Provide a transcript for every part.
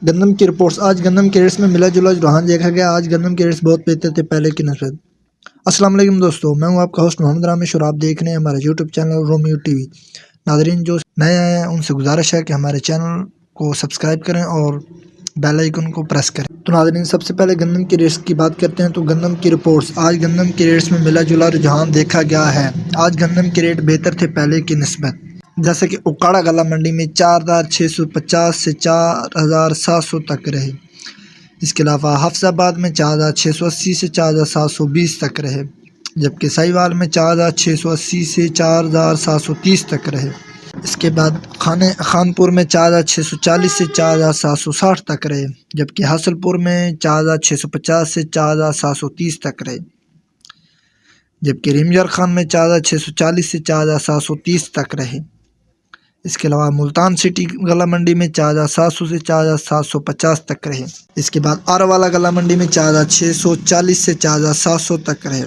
گندم کی رپورٹس۔ آج گندم کے ریٹس میں ملا جلا رجحان دیکھا گیا۔ آج گندم کے ریٹس بہت بہتر تھے پہلے کی نسبت۔ السلام علیکم دوستو، میں ہوں آپ کا ہوسٹ محمد رامش اور آپ دیکھ رہے ہیں ہمارا YouTube channel Romeo T V. ناظرین جو نئے آئے ہیں ان سے گزارش ہے کہ ہمارے چینل کو سبسکرائب کریں اور بیل آئیکن کو پریس کریں۔ تو ناظرین سب سے پہلے گندم کی ریٹس کی بات کرتے ہیں تو گندم کی رپورٹس۔ آج گندم کے ریٹس میں ملا جلا رجحان دیکھا گیا ہے۔ آج گندم کے ریٹ بہتر تھے پہلے کی نسبت، جیسے کہ اوکاڑا غلہ منڈی میں 4650 سے 4700 تک رہے۔ اس کے علاوہ حفظ آباد میں 4680 سے 4720 تک رہے، جبکہ سہیوال میں 4680 سے 4730 تک رہے۔ اس کے بعد خانپور میں 4640 سے 4760 تک رہے، جبکہ حاصل پور میں 4650 سے 4730 تک رہے، جبکہ ریمجر خان میں 4640 سے 4730 تک رہے۔ اس کے علاوہ ملتان سٹی غلہ منڈی میں 4700 سے 4750 تک رہے۔ اس کے بعد آراوالا غلہ منڈی میں 4640 سے 4700 تک رہے۔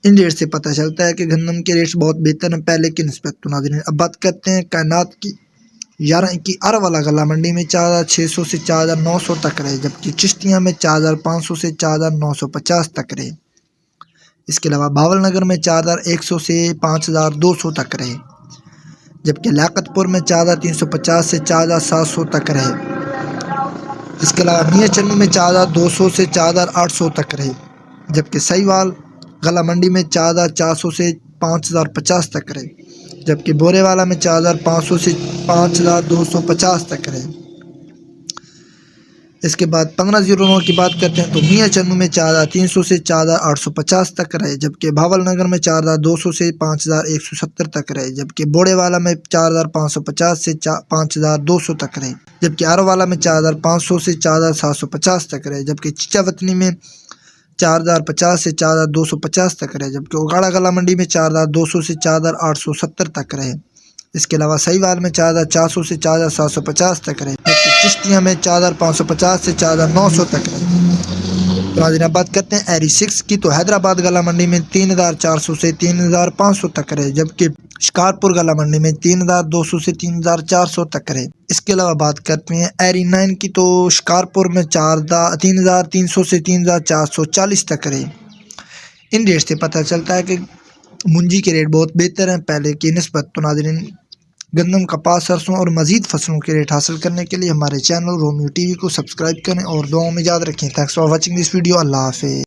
ان ریٹ سے پتہ چلتا ہے کہ گندم کے ریٹس بہت بہتر ہیں پہلے کی نسبت۔ تو ناظرین اب بات کرتے ہیں کائنات کی۔ 11 کی آراوالا غلہ منڈی میں 4600 سے 4900 تک رہے، جبکہ چشتیاں میں 4500 سے 4950 تک رہے۔ اس کے علاوہ بھاول نگر میں 4100 سے 5200 تک رہے، جبکہ لیاقت پور میں 4350 سے 4700 تک رہے۔ اس کے علاوہ میاں چنو میں 4200 سے 4800 تک رہے، جبکہ سہیوال غلہ منڈی میں 4400 سے 5050 تک رہے، جبکہ بورے والا میں 4500 سے 5250 تک رہے۔ اس کے بعد 1509 کی بات کرتے ہیں تو میاں چنو میں 4300 سے 4850 تک رہے، جبکہ بھاول نگر میں 4200 سے 5170 تک رہے، جبکہ بوڑے والا میں 4550 سے 5200 تک رہے، جبکہ آراوالا میں 4500 سے 4750 تک رہے، جبکہ چچا وطنی میں 4050 سے 4250 تک رہے، جبکہ اوکاڑا غلہ منڈی میں 4200 سے 4870 تک رہے۔ اس کے علاوہ سہیوال میں 4400 سے 4750 تک رہے، جبکہ چشتیاں میں 4550 سے 4900 تک رہے۔ تو ناظرین اب بات کرتے ہیں ایری 6 کی، تو حیدرآباد غلہ منڈی میں 3400 سے 3500 تک رہے، جبکہ شکارپور غلہ منڈی میں 3200 سے 3400 تک رہے۔ اس کے علاوہ بات کرتے ہیں ایری 9 کی، تو شکارپور میں 3300 سے 3440 تک رہے۔ ان ریٹ سے پتہ چلتا ہے کہ منجی کے ریٹ بہت بہتر ہیں پہلے کی نسبت۔ تو ناظرین گندم، کپاس، سرسوں اور مزید فصلوں کے ریٹ حاصل کرنے کے لیے ہمارے چینل رومیو ٹی وی کو سبسکرائب کریں اور دعاؤں میں یاد رکھیں۔ Thanks for watching this video. اللہ حافظ۔